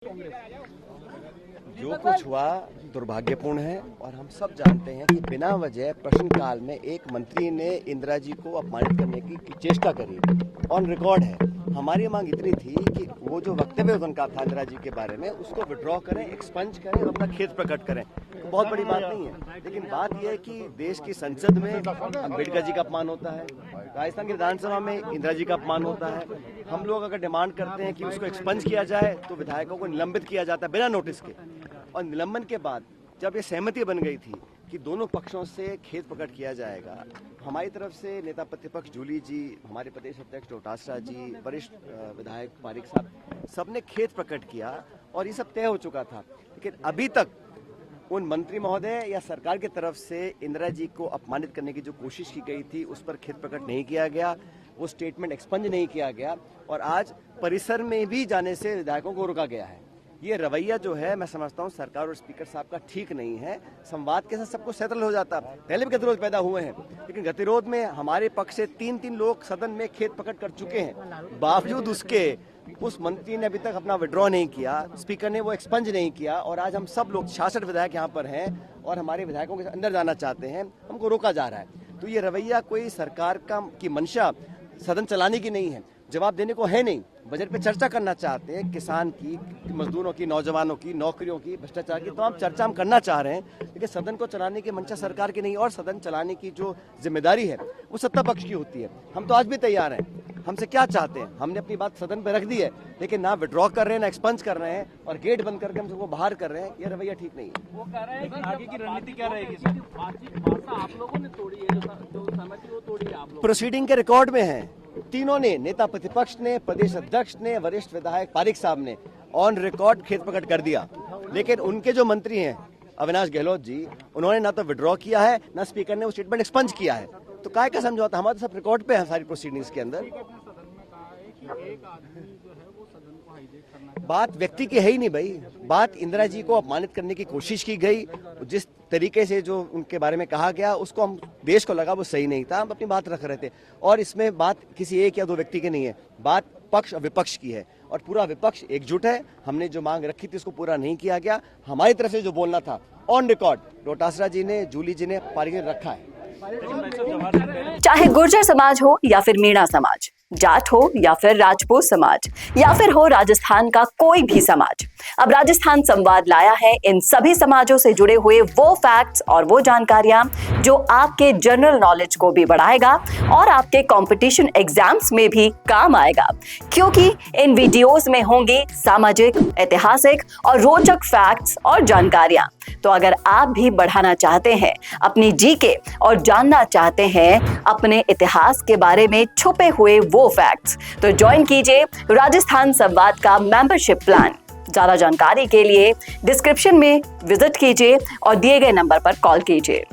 जो कुछ हुआ दुर्भाग्यपूर्ण है और हम सब जानते हैं कि बिना वजह प्रश्नकाल में एक मंत्री ने इंदिरा जी को अपमानित करने की चेष्टा करी। ऑन रिकॉर्ड है। हमारी मांग इतनी थी कि वो जो वक्तव्य उनका था इंदिरा जी के बारे में उसको विड्रॉ करें, एक्सपंज करें और अपना खेद प्रकट करें। तो बहुत बड़ी बात नहीं है, लेकिन बात यह है कि देश की संसद में अम्बेडकर जी का अपमान होता है, राजस्थान की विधानसभा में इंदिरा जी का अपमान होता है। हम लोग अगर डिमांड करते हैं कि उसको एक्सपंज किया जाए तो विधायकों को निलंबित किया जाता है बिना नोटिस के। और निलंबन के बाद जब ये सहमति बन गई थी कि दोनों पक्षों से खेद प्रकट किया जाएगा, हमारी तरफ से नेता प्रतिपक्ष जूली जी, हमारे प्रदेश अध्यक्ष डोटासरा जी, वरिष्ठ विधायक पारिक साहब, सबने खेद प्रकट किया और ये सब तय हो चुका था। लेकिन अभी तक उन मंत्री महोदय या सरकार की तरफ से इंदिरा जी को अपमानित करने की जो कोशिश की गई थी उस पर खेद प्रकट नहीं किया गया, वो स्टेटमेंट एक्सपंज नहीं किया गया और आज परिसर में भी जाने से विधायकों को रोका गया है। ये रवैया जो है मैं समझता हूँ सरकार और स्पीकर साहब का ठीक नहीं है। संवाद के साथ सब कुछ सेटल हो जाता। पहले भी गतिरोध पैदा हुए हैं, लेकिन गतिरोध में हमारे पक्ष से तीन लोग सदन में खेद प्रकट कर चुके हैं। बावजूद उसके उस मंत्री ने अभी तक अपना विड्रॉ नहीं किया, स्पीकर ने वो एक्सपंज नहीं किया और आज हम सब लोग 66 विधायक यहाँ पर हैं और हमारे विधायकों के अंदर जाना चाहते हैं, हमको रोका जा रहा है। तो ये रवैया कोई सरकार की मंशा सदन चलाने की नहीं है, जवाब देने को है नहीं। बजट पे चर्चा करना चाहते हैं, किसान की, मजदूरों की, नौजवानों की, नौकरियों की, भ्रष्टाचार की तमाम चर्चा हम करना चाह रहे हैं, लेकिन सदन को चलाने की मंशा सरकार की नहीं और सदन चलाने की जो जिम्मेदारी है वो सत्ता पक्ष की होती है। हम तो आज भी तैयार हैं। हमसे क्या चाहते हैं? हमने अपनी बात सदन पे रख दी है, लेकिन ना विड्रॉ कर रहे हैं, ना एक्सपंज कर रहे हैं और गेट बंद करके हम सबको बाहर कर रहे हैं। ये रवैया ठीक नहीं है। वो कह रहे हैं कि आगे की रणनीति क्या रहेगी? वार्ता आप लोगों ने तोड़ी है, जो सहमति वो तोड़ी है आप लोग। प्रोसीडिंग के रिकॉर्ड में है, तीनों ने, नेता प्रतिपक्ष ने, प्रदेश अध्यक्ष ने, वरिष्ठ विधायक पारिक साहब ने ऑन रिकॉर्ड खेद प्रकट कर दिया। लेकिन उनके जो मंत्री हैं अविनाश गहलोत जी, उन्होंने ना तो विड्रॉ किया है, ना स्पीकर ने वो स्टेटमेंट एक्सपंज किया है। तो काय का समझौता? हमारा तो सब रिकॉर्ड पे है सारी प्रोसीडिंग्स के अंदर। बात व्यक्ति की है ही नहीं भाई, बात इंदिरा जी को अपमानित करने की कोशिश की गई। जिस तरीके से जो उनके बारे में कहा गया उसको हम देश को लगा वो सही नहीं था, हम अपनी बात रख रहे थे। और इसमें बात किसी एक या दो व्यक्ति की नहीं है, बात पक्ष और विपक्ष की है और पूरा विपक्ष एकजुट है। हमने जो मांग रखी थी उसको पूरा नहीं किया गया। हमारी तरफ से जो बोलना था ऑन रिकॉर्ड डोटासरा जी ने, जूली जी ने, पारिक ने रखा है। चाहे गुर्जर समाज हो या फिर मीणा समाज, जाट हो या फिर राजपूत समाज या फिर हो राजस्थान का कोई भी समाज, अब राजस्थान संवाद लाया है इन सभी समाजों से जुड़े हुए वो फैक्ट्स और वो जानकारियां जो आपके जनरल नॉलेज को भी बढ़ाएगा और आपके कंपटीशन एग्जाम्स में भी काम आएगा। क्योंकि इन वीडियोस में होंगे सामाजिक, ऐतिहासिक और रोचक फैक्ट्स और जानकारियां। तो अगर आप भी बढ़ाना चाहते हैं अपनी जीके और जानना चाहते हैं अपने इतिहास के बारे में छुपे हुए वो फैक्ट्स, तो ज्वाइन कीजिए राजस्थान संवाद का मेंबरशिप प्लान। ज्यादा जानकारी के लिए डिस्क्रिप्शन में विजिट कीजिए और दिए गए नंबर पर कॉल कीजिए।